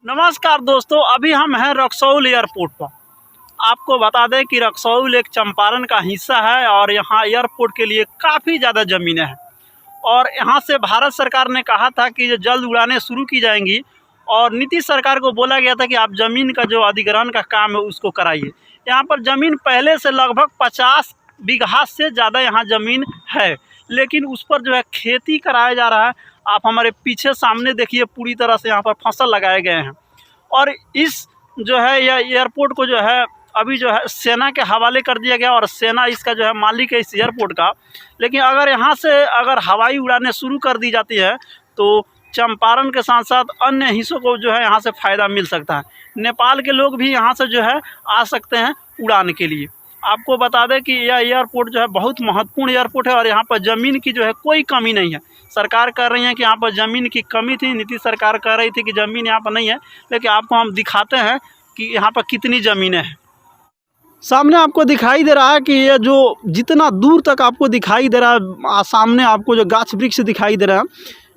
नमस्कार दोस्तों, अभी हम हैं रक्सौल एयरपोर्ट पर। आपको बता दें कि रक्सौल एक चंपारण का हिस्सा है और यहाँ एयरपोर्ट के लिए काफ़ी ज़्यादा ज़मीनें हैं और यहाँ से भारत सरकार ने कहा था कि जो जल्द उड़ानें शुरू की जाएंगी और नीतीश सरकार को बोला गया था कि आप ज़मीन का जो अधिग्रहण का काम है उसको कराइए। यहाँ पर ज़मीन पहले से लगभग 50 बीघा से ज़्यादा यहाँ ज़मीन है, लेकिन उस पर जो है खेती कराया जा रहा है। आप हमारे पीछे सामने देखिए, पूरी तरह से यहाँ पर फसल लगाए गए हैं और इस जो है यह एयरपोर्ट को जो है अभी जो है सेना के हवाले कर दिया गया और सेना इसका जो है मालिक है इस एयरपोर्ट का। लेकिन अगर यहाँ से अगर हवाई उड़ानें शुरू कर दी जाती है तो चंपारण के साथ साथ अन्य हिस्सों को जो है यहाँ से फ़ायदा मिल सकता है। नेपाल के लोग भी यहाँ से जो है आ सकते हैं उड़ान के लिए। आपको बता दें कि यह एयरपोर्ट जो है बहुत महत्वपूर्ण एयरपोर्ट है और यहाँ पर ज़मीन की जो है कोई कमी नहीं है। सरकार कह रही है कि यहाँ पर ज़मीन की कमी थी, नीतीश सरकार कह रही थी कि ज़मीन यहाँ पर नहीं है, लेकिन आपको हम दिखाते हैं कि यहाँ पर कितनी ज़मीनें हैं। सामने आपको दिखाई दे रहा है कि ये जो जितना दूर तक आपको दिखाई दे रहा है, सामने आपको जो गाछ वृक्ष दिखाई दे रहा है,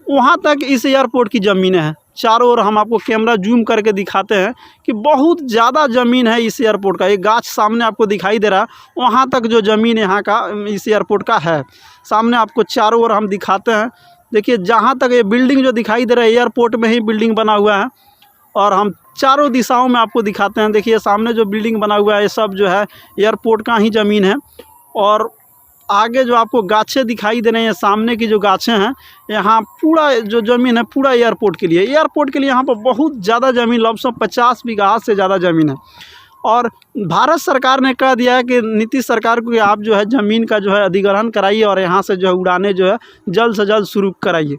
वहाँ तक इस एयरपोर्ट की ज़मीनें हैं। चारों ओर हम आपको कैमरा जूम करके दिखाते हैं कि बहुत ज़्यादा ज़मीन है इस एयरपोर्ट का। एक गाछ सामने आपको दिखाई दे रहा है, वहाँ तक जो ज़मीन यहाँ का इस एयरपोर्ट का है। सामने आपको चारों ओर हम दिखाते हैं। देखिए, जहाँ तक ये बिल्डिंग जो दिखाई दे रहा है, एयरपोर्ट में ही बिल्डिंग बना हुआ है और हम चारों दिशाओं में आपको दिखाते हैं। देखिए, सामने जो बिल्डिंग बना हुआ है ये सब जो है एयरपोर्ट का ही ज़मीन है और आगे जो आपको गाछें दिखाई दे रही हैं, सामने की जो गाछें हैं, यहाँ पूरा जो ज़मीन है पूरा एयरपोर्ट के लिए यहाँ पर बहुत ज़्यादा ज़मीन, लगभग 50 बीघा से ज़्यादा ज़मीन है। और भारत सरकार ने कह दिया है कि नीतीश सरकार को कि आप जो है ज़मीन का जो है अधिग्रहण कराइए और यहाँ से जो है उड़ानें जो है जल्द से जल्द शुरू कराइए।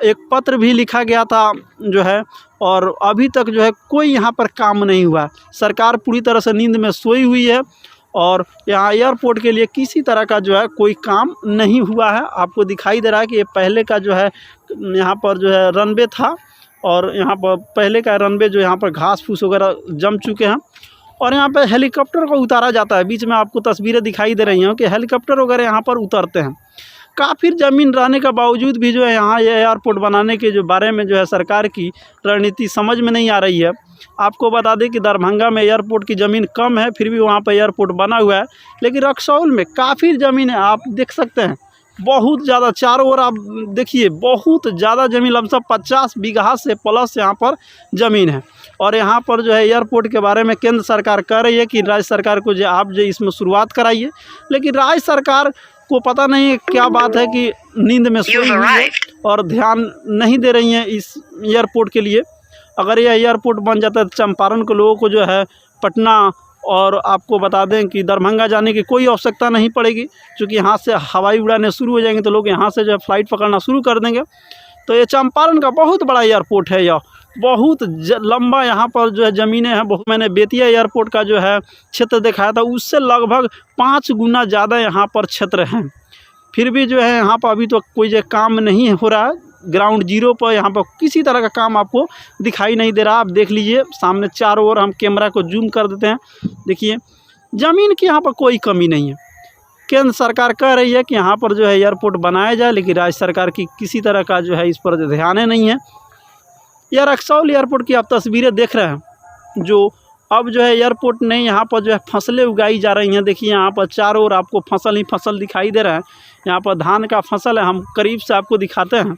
एक पत्र भी लिखा गया था जो है, और अभी तक जो है कोई यहाँ पर काम नहीं हुआ। सरकार पूरी तरह से नींद में सोई हुई है और यहाँ एयरपोर्ट के लिए किसी तरह का जो है कोई काम नहीं हुआ है। आपको दिखाई दे रहा है कि ये पहले का जो है यहाँ पर जो है रनवे था और यहाँ पर पहले का रनवे जो यहाँ पर घास फूस वगैरह जम चुके हैं और यहाँ पर हेलीकॉप्टर को उतारा जाता है। बीच में आपको तस्वीरें दिखाई दे रही हैं कि हेलीकॉप्टर वगैरह यहाँ पर उतरते हैं। काफ़ी ज़मीन रहने के बावजूद भी जो है यहाँ ये एयरपोर्ट बनाने के जो बारे में जो है सरकार की रणनीति समझ में नहीं आ रही है। आपको बता दें कि दरभंगा में एयरपोर्ट की ज़मीन कम है, फिर भी वहाँ पर एयरपोर्ट बना हुआ है, लेकिन रक्सौल में काफ़ी ज़मीन है। आप देख सकते हैं बहुत ज़्यादा, चारों ओर आप देखिए बहुत ज़्यादा ज़मीन, लगभग 50 बीघा से प्लस यहाँ पर ज़मीन है। और यहाँ पर जो है एयरपोर्ट के बारे में केंद्र सरकार कह रही है कि राज्य सरकार को जो आप जो इसमें शुरुआत कराइए, लेकिन राज्य सरकार को पता नहीं है क्या बात है कि नींद में सोई हुई है और ध्यान नहीं दे रही हैं इस एयरपोर्ट के लिए। अगर यह एयरपोर्ट बन जाता है तो चंपारण के लोगों को जो है पटना और आपको बता दें कि दरभंगा जाने की कोई आवश्यकता नहीं पड़ेगी, क्योंकि यहाँ से हवाई उड़ानें शुरू हो जाएंगी तो लोग यहाँ से जो है फ़्लाइट पकड़ना शुरू कर देंगे। तो ये चंपारण का बहुत बड़ा एयरपोर्ट है, यह बहुत लंबा यहाँ पर जो है ज़मीनें हैं। बहुत, मैंने बेतिया एयरपोर्ट का जो है क्षेत्र दिखाया था, उससे लगभग 5 गुना ज़्यादा यहाँ पर क्षेत्र हैं। फिर भी जो है यहाँ पर अभी तो कोई जो काम नहीं हो रहा है। ग्राउंड जीरो पर यहाँ पर किसी तरह का काम आपको दिखाई नहीं दे रहा। आप देख लीजिए सामने चारों ओर, हम कैमरा को जूम कर देते हैं। देखिए, ज़मीन की यहाँ पर कोई कमी नहीं है। केंद्र सरकार कह रही है कि यहाँ पर जो है एयरपोर्ट बनाया जाए, लेकिन राज्य सरकार की किसी तरह का जो है इस पर ध्यान नहीं है। यह रक्सौल एयरपोर्ट की आप तस्वीरें देख रहे हैं, जो अब जो है एयरपोर्ट ने यहाँ पर जो है फसलें उगाई जा रही हैं। देखिए, यहाँ पर चारों ओर आपको फसल ही फसल दिखाई दे रहा है। यहाँ पर धान का फसल है, हम करीब से आपको दिखाते हैं।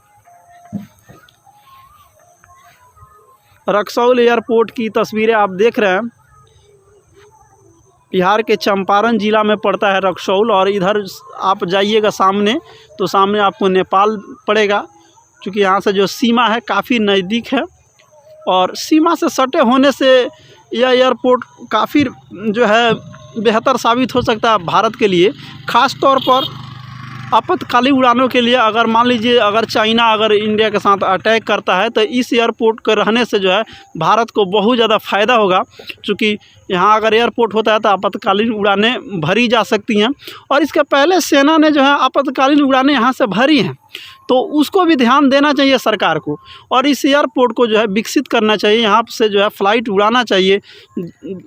रक्सौल एयरपोर्ट की तस्वीरें आप देख रहे हैं। बिहार के चंपारण ज़िला में पड़ता है रक्सौल और इधर आप जाइएगा सामने तो सामने आपको नेपाल पड़ेगा, क्योंकि यहाँ से जो सीमा है काफ़ी नज़दीक है और सीमा से सटे होने से यह एयरपोर्ट काफ़ी जो है बेहतर साबित हो सकता है भारत के लिए, ख़ास तौर पर आपातकालीन उड़ानों के लिए। अगर मान लीजिए अगर चाइना अगर इंडिया के साथ अटैक करता है तो इस एयरपोर्ट के रहने से जो है भारत को बहुत ज़्यादा फ़ायदा होगा, क्योंकि यहाँ अगर एयरपोर्ट होता है तो आपातकालीन उड़ानें भरी जा सकती हैं। और इसके पहले सेना ने जो है आपातकालीन उड़ानें यहाँ से भरी हैं, तो उसको भी ध्यान देना चाहिए सरकार को, और इस एयरपोर्ट को जो है विकसित करना चाहिए। यहाँ से जो है फ़्लाइट उड़ाना चाहिए,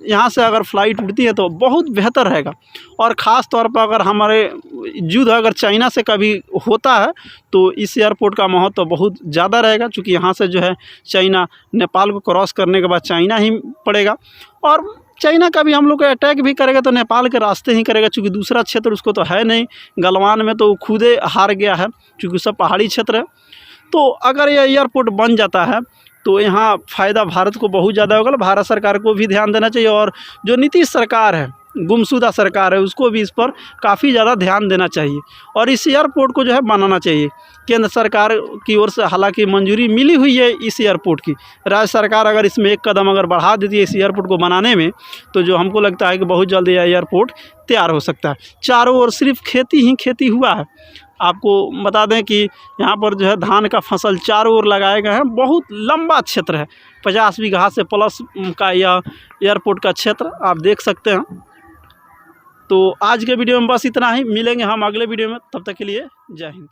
यहाँ से अगर फ़्लाइट उड़ती है तो बहुत बेहतर रहेगा। और ख़ास तौर पर अगर हमारे युद्ध अगर चाइना से कभी होता है तो इस एयरपोर्ट का महत्व तो बहुत ज़्यादा रहेगा, क्योंकि यहाँ से जो है चाइना नेपाल को क्रॉस करने के बाद चाइना ही पड़ेगा, और चाइना कभी हम लोग को अटैक भी करेगा तो नेपाल के रास्ते ही करेगा, क्योंकि दूसरा क्षेत्र उसको तो है नहीं। गलवान में तो खुदे हार गया है, क्योंकि सब पहाड़ी क्षेत्र है। तो अगर यह एयरपोर्ट बन जाता है तो यहाँ फ़ायदा भारत को बहुत ज़्यादा होगा। भारत सरकार को भी ध्यान देना चाहिए, और जो नीतीश सरकार है, गुमशुदा सरकार है, उसको भी इस पर काफ़ी ज़्यादा ध्यान देना चाहिए, और इस एयरपोर्ट को जो है बनाना चाहिए। केंद्र सरकार की ओर से हालांकि मंजूरी मिली हुई है इस एयरपोर्ट की, राज्य सरकार अगर इसमें एक कदम अगर बढ़ा देती है इस एयरपोर्ट को बनाने में, तो जो हमको लगता है कि बहुत जल्दी यह एयरपोर्ट तैयार हो सकता है। चारों ओर सिर्फ खेती ही खेती हुआ है। आपको बता दें कि यहाँ पर जो है धान का फसल चारों ओर लगाए गए हैं। बहुत लंबा क्षेत्र है, 50 बीघा से प्लस का यह एयरपोर्ट का क्षेत्र आप देख सकते हैं। तो आज के वीडियो में बस इतना ही, मिलेंगे हम अगले वीडियो में, तब तक के लिए जय हिंद।